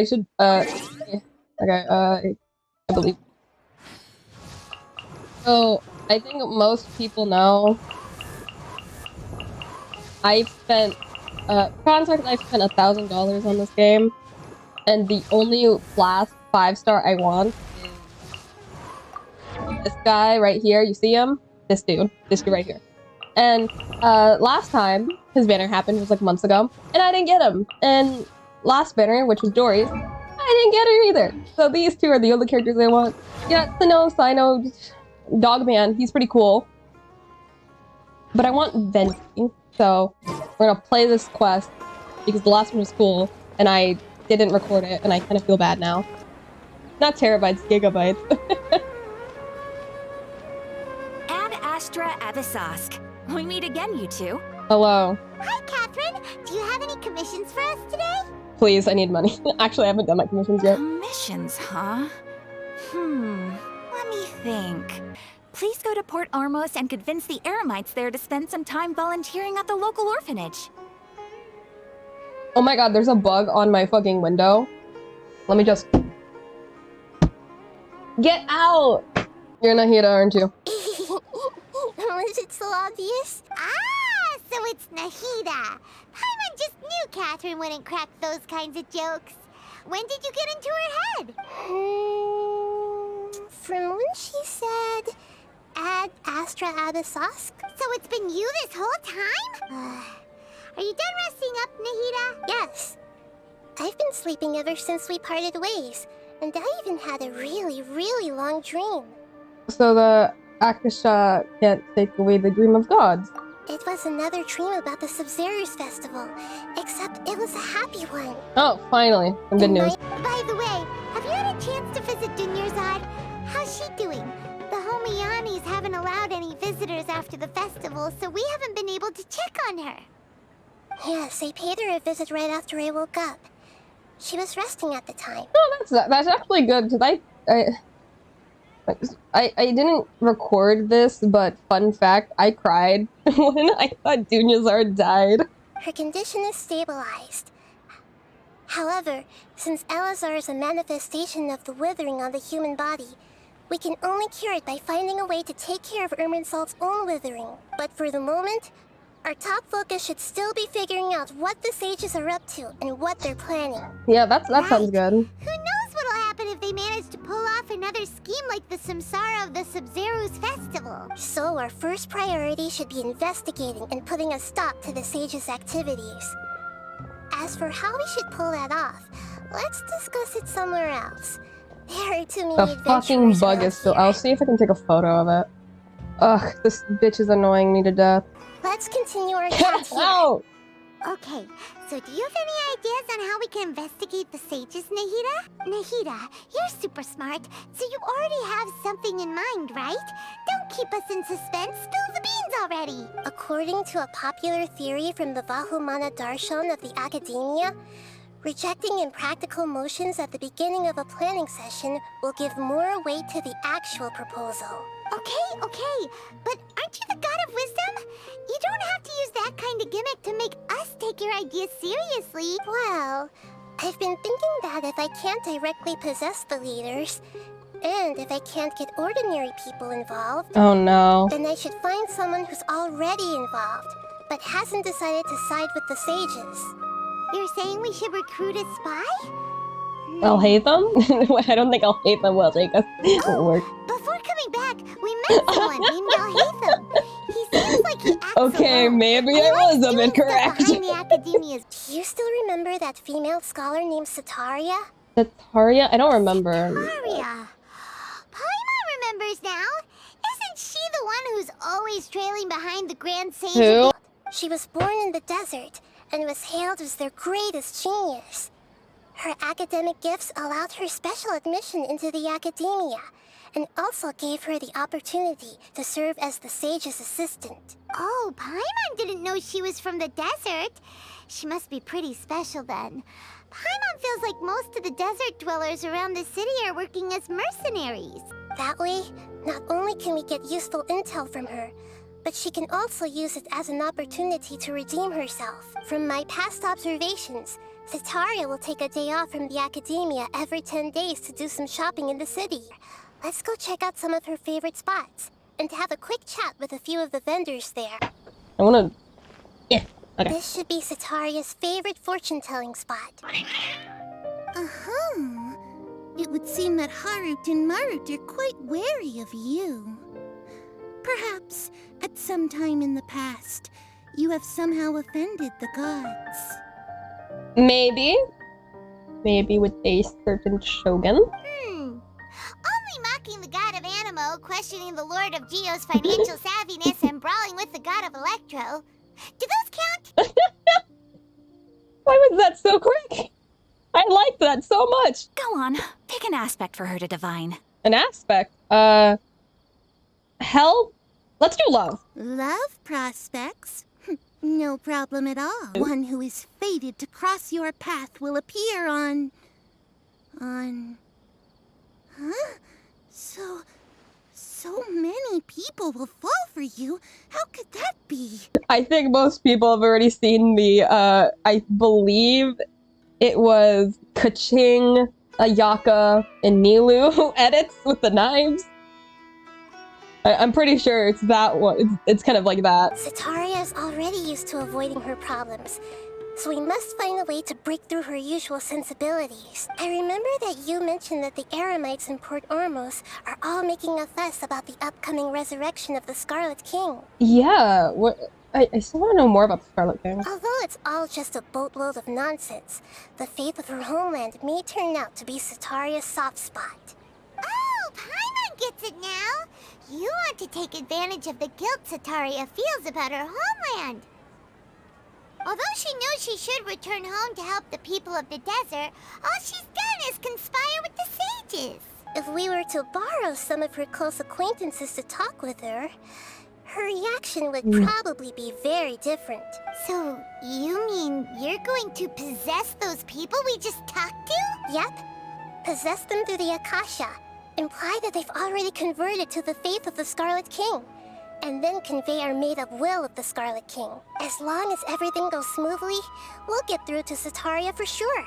I should, yeah. Okay, I believe. So, I think most people know I've spent, context, I've spent $1,000 on this game, and the only last 5-star I want is this guy right here. You see him? This dude right here. And, last time his banner happened was like months ago, and I didn't get him. And last banner, which was Dory's, I didn't get her either. So these two are the only characters I want. Yeah, Sino, Dogman, he's pretty cool. But I want Venti, so we're gonna play this quest because the last one was cool, and I didn't record it, and I kind of feel bad now. Not terabytes, gigabytes. Ad Astra Avisask. We meet again, you two. Hello. Hi, Catherine. Do you have any commissions for us today? Please, I need money. Actually, I haven't done my commissions yet. Commissions, huh? Let me think. Please go to Port Armos and convince the Eremites there to spend some time volunteering at the local orphanage. Oh my god, there's a bug on my fucking window. Let me just... Get out! You're Nahida, aren't you? Was it so obvious? Ah, so it's Nahida. Paimon just knew Catherine wouldn't crack those kinds of jokes. When did you get into her head? From when she said, Ad Astra Abisask. So it's been you this whole time? Are you done resting up, Nahida? Yes. I've been sleeping ever since we parted ways, and I even had a really, really long dream. So the Akasha can't take away the dream of gods. It was another dream about the Sub-Zerus festival, except it was a happy one. Oh, finally. Some good news. By the way, have you had a chance to visit Dunyarzad? How's she doing? The Homianis haven't allowed any visitors after the festival, so we haven't been able to check on her. Yes, I paid her a visit right after I woke up. She was resting at the time. Oh, that's actually good, because I didn't record this, but fun fact, I cried when I thought Dunyarzad died. Her condition is stabilized. However, since Elazar is a manifestation of the withering on the human body, we can only cure it by finding a way to take care of Irminsul's own withering. But for the moment, our top focus should still be figuring out what the sages are up to and what they're planning. Yeah, that sounds good. Who knows what'll happen if they manage to pull off another scheme like the Samsara of the Sub-Zerus festival. So our first priority should be investigating and putting a stop to the sages' activities. As for how we should pull that off, let's discuss it somewhere else. There are too many The fucking bug is still... I'll see if I can take a photo of it. Ugh, this bitch is annoying me to death. Let's continue our chat here. Ow! Okay, so do you have any ideas on how we can investigate the sages, Nahida? Nahida, you're super smart, so you already have something in mind, right? Don't keep us in suspense, spill the beans already! According to a popular theory from the Vahumana Darshan of the Academia, rejecting impractical motions at the beginning of a planning session will give more weight to the actual proposal. Okay, but aren't you the god of wisdom? You don't have to use that kind of gimmick to make us take your ideas seriously. Well, I've been thinking that if I can't directly possess the leaders, and if I can't get ordinary people involved, Oh no. then I should find someone who's already involved, but hasn't decided to side with the sages. You're saying we should recruit a spy? I'll hate them? I don't think I'll hate them well, Jacob. It won't work. Before coming back, we met someone named Alhaitham. He seems like he acts Okay, alone. maybe He I likes was a doing bit stuff correct. behind the academias. Do you still remember that female scholar named Sataria? Sataria? I don't remember. Sataria. Paimon remembers now. Isn't she the one who's always trailing behind the Grand Sage? Who? She was born in the desert and was hailed as their greatest genius. Her academic gifts allowed her special admission into the academia, and also gave her the opportunity to serve as the sage's assistant. Oh, Paimon didn't know she was from the desert. She must be pretty special then. Paimon feels like most of the desert dwellers around the city are working as mercenaries. That way, not only can we get useful intel from her, but she can also use it as an opportunity to redeem herself. From my past observations, Zetaria will take a day off from the academia every 10 days to do some shopping in the city. Let's go check out some of her favorite spots and have a quick chat with a few of the vendors there. I wanna... Yeah, okay. This should be Zetaria's favorite fortune-telling spot. Uh-huh. It would seem that Harut and Marut are quite wary of you. Perhaps, at some time in the past, you have somehow offended the gods. Maybe. Maybe with a certain shogun. Only mocking the god of Animo, questioning the lord of Geo's financial savviness, and brawling with the god of Electro. Do those count? Why was that so quick? I liked that so much. Go on, pick an aspect for her to divine. An aspect? Hell? Let's do love. Love prospects? No problem at all. One who is fated to cross your path will appear on... Huh? So many people will fall for you. How could that be? I think most people have already seen the, I believe it was Kaching, Ayaka, and Nilu edits with the knives. I'm pretty sure it's that one. It's kind of like that. Zetaria is already used to avoiding her problems, so we must find a way to break through her usual sensibilities. I remember that you mentioned that the Eremites in Port Ormos are all making a fuss about the upcoming resurrection of the Scarlet King. Yeah, what? I still want to know more about the Scarlet King. Although it's all just a boatload of nonsense, the faith of her homeland may turn out to be Zetaria's soft spot. Oh, Paimon gets it now! You want to take advantage of the guilt Zetaria feels about her homeland. Although she knows she should return home to help the people of the desert, all she's done is conspire with the sages. If we were to borrow some of her close acquaintances to talk with her, her reaction would probably be very different. So, you mean you're going to possess those people we just talked to? Yep. Possess them through the Akasha. Imply that they've already converted to the faith of the Scarlet King. And then convey our made-up will of the Scarlet King. As long as everything goes smoothly, we'll get through to Zetaria for sure.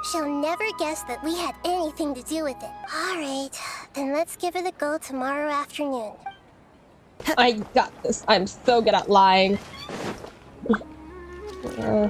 She'll never guess that we had anything to do with it. Alright, then let's give it a go tomorrow afternoon. I got this. I'm so good at lying. Okay.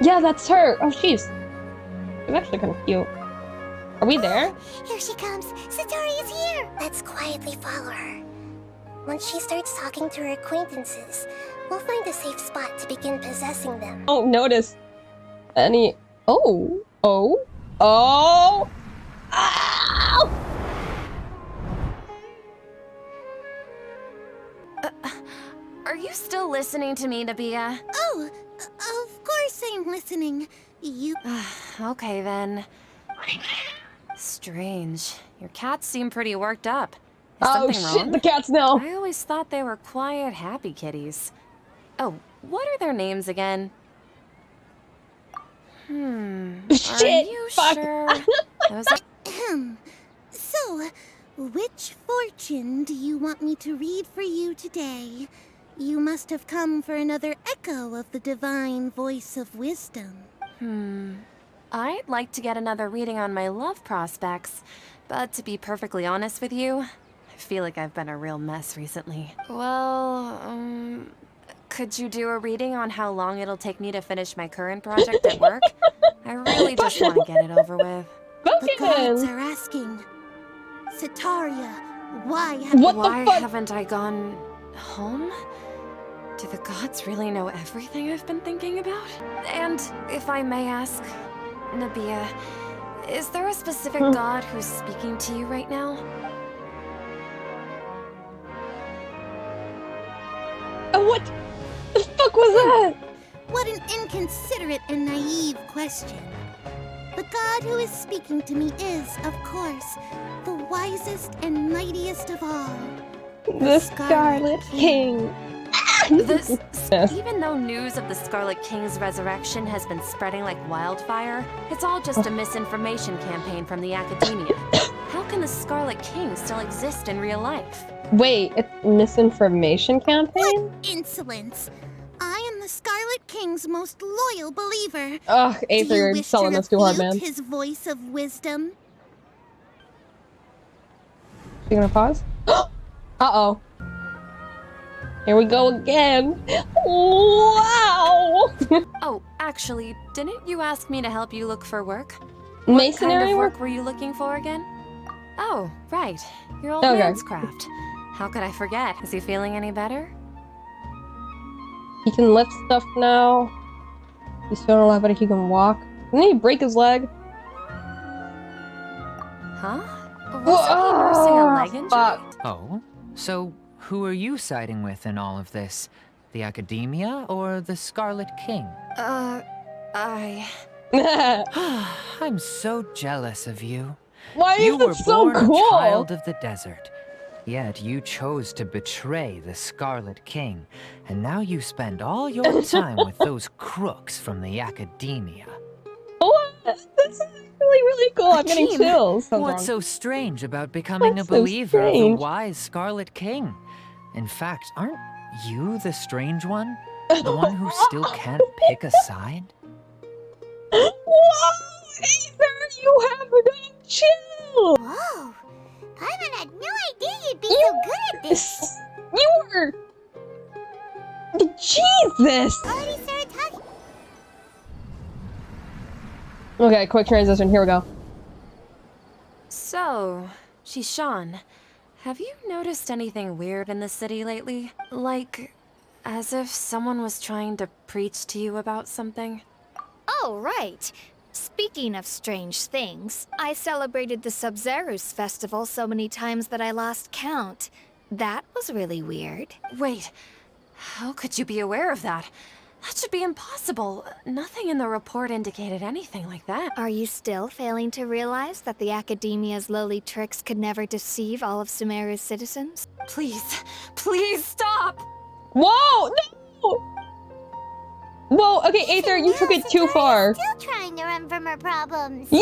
Yeah, that's her. Oh, she's actually kind of cute. Are we there? Here she comes. Zetaria is here. Let's quietly follow her. Once she starts talking to her acquaintances, we'll find a safe spot to begin possessing them. Don't notice any... Oh. Ow! Are you still listening to me, Nabia? Oh, of course I'm listening. You... Okay, then. Strange. Your cats seem pretty worked up. Is Oh something shit, wrong? the cats know. I always thought they were quiet, happy kitties. Oh, what are their names again? Are Shit, you fuck. sure? Those are... So, which fortune do you want me to read for you today? You must have come for another echo of the divine voice of wisdom. I'd like to get another reading on my love prospects, but to be perfectly honest with you, I feel like I've been a real mess recently. Well, could you do a reading on how long it'll take me to finish my current project at work? I really just want to get it over with. The gods Fucking... are asking, Zetaria, why Why haven't I gone home? Do the gods really know everything I've been thinking about? And if I may ask, Nabia, is there a specific god who's speaking to you right now? What the fuck was that? What an inconsiderate and naive question. The god who is speaking to me is, of course, the wisest and mightiest of all. The Scarlet King. Even though news of the Scarlet King's resurrection has been spreading like wildfire, it's all just a misinformation campaign from the academia. How can the Scarlet King still exist in real life? Wait, it's misinformation campaign? Insolence! I am the Scarlet King's most loyal believer. Ugh, Do Aether, you you're wish selling to this too hard, refute man. his voice of wisdom? You gonna pause? Uh-oh. Here we go again. Wow! Oh, actually, didn't you ask me to help you look for work? What kind Masonry of work? work were you looking for again? Oh, right. Your old Okay. man's craft. How could I forget? Is he feeling any better? He can lift stuff now. He's feeling a lot better. He can walk. Didn't he break his leg? Huh? Wasn't he nursing a leg injury? Fuck. Oh? So, who are you siding with in all of this? The Academia or the Scarlet King? I... I'm so jealous of you. Why You is were it so born cool? a child of the desert. Yet you chose to betray the Scarlet King, and now you spend all your time with those crooks from the Academia. What? That's actually really cool. I'm getting Team. chills. What's so strange about becoming What's a so believer of the strange? wise Scarlet King? In fact, aren't you the strange one? The one who still can't pick a side? Whoa, Aether, you have no chill. Whoa! Paimon had no idea you'd be so good at this. You were. Jesus. Already started talking. Okay, quick transition. Here we go. So, Shishan, have you noticed anything weird in the city lately? Like, as if someone was trying to preach to you about something? Oh, right. Speaking of strange things, I celebrated the Sub-Zerus festival so many times that I lost count. That was really weird. Wait, how could you be aware of that? That should be impossible. Nothing in the report indicated anything like that. Are you still failing to realize that the Academia's lowly tricks could never deceive all of Sumeru's citizens? Please, please stop! Whoa, no. Whoa, okay, Aether, you took it too far. Still trying to run from her problems. Yeah,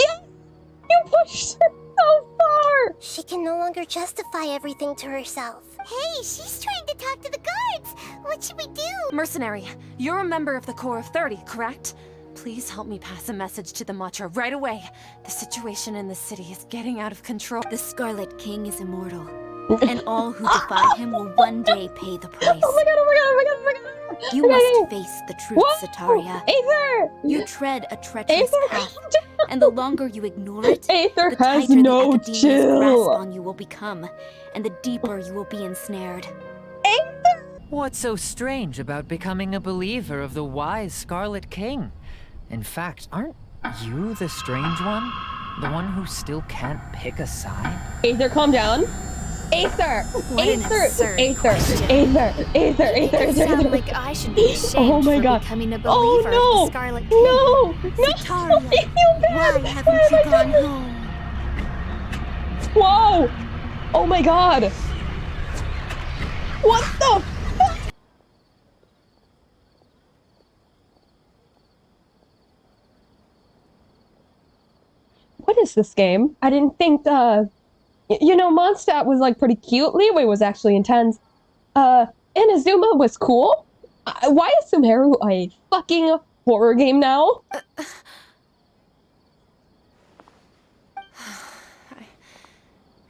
you pushed her so far. She can no longer justify everything to herself. Hey, she's trying to talk to the guards. What should we do? Mercenary, you're a member of the Corps of 30, correct? Please help me pass a message to the Matcha right away. The situation in the city is getting out of control. The Scarlet King is immortal, and all who defy him will one day pay the price. Oh my god, oh my god, oh my god, oh my god. You must face the truth, Whoa, Sataria. Aether. You tread a treacherous Aether, path, calm down. and the longer you ignore it, Aether the has tighter no the Academia's chill. grasp on you will become, and the deeper you will be ensnared. What's so strange about becoming a believer of the wise Scarlet King? In fact, aren't you the strange one? The one who still can't pick a side? Aether, calm down. Aether! What an Aether! absurd Aether! question. Aether! Aether! It Aether! does sound Aether! like I should be ashamed Oh my for god! becoming a Oh believer of no! the Scarlet King. No! No! Sataria, I feel bad! why haven't you gone home? Whoa! Oh my god! What the fuck? What is this game? I didn't think, you know, Mondstadt was, like, pretty cute. Leeway was actually intense. Inazuma was cool. Why is Sumeru a fucking horror game now?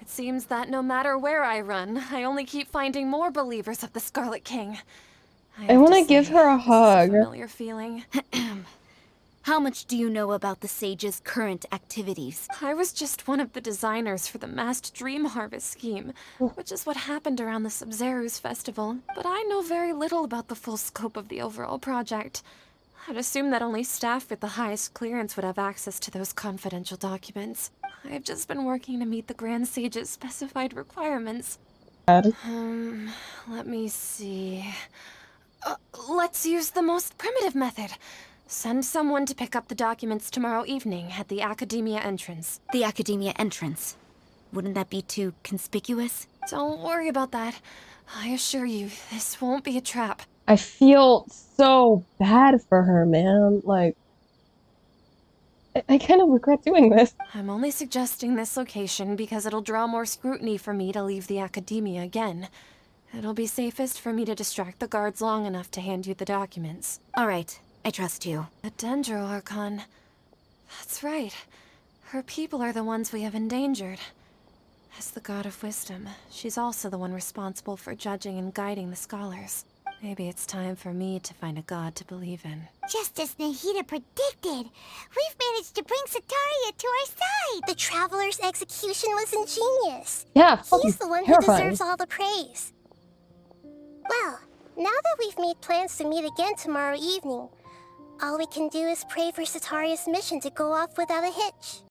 It seems that no matter where I run, I only keep finding more believers of the Scarlet King. I want to give her a This is hug. a familiar feeling. How much do you know about the Sage's current activities? I was just one of the designers for the masked dream harvest scheme, which is what happened around the Sub-Zerus festival. But I know very little about the full scope of the overall project. I'd assume that only staff with the highest clearance would have access to those confidential documents. I've just been working to meet the Grand Sage's specified requirements. Let me see. Let's use the most primitive method. Send someone to pick up the documents tomorrow evening at the Academia entrance. The Academia entrance. Wouldn't that be too conspicuous? Don't worry about that. I assure you, this won't be a trap. I feel so bad for her, man. Like, I kind of regret doing this. I'm only suggesting this location because it'll draw more scrutiny for me to leave the Academia again. It'll be safest for me to distract the guards long enough to hand you the documents. All right. I trust you. The Dendro Archon. That's right. Her people are the ones we have endangered. As the god of wisdom, she's also the one responsible for judging and guiding the scholars. Maybe it's time for me to find a god to believe in. Just as Nahida predicted, we've managed to bring Sataria to our side. The Traveler's execution was ingenious. Yeah, He's the one who terrifying. deserves all the praise. Well, now that we've made plans to meet again tomorrow evening, all we can do is pray for Sataria's mission to go off without a hitch.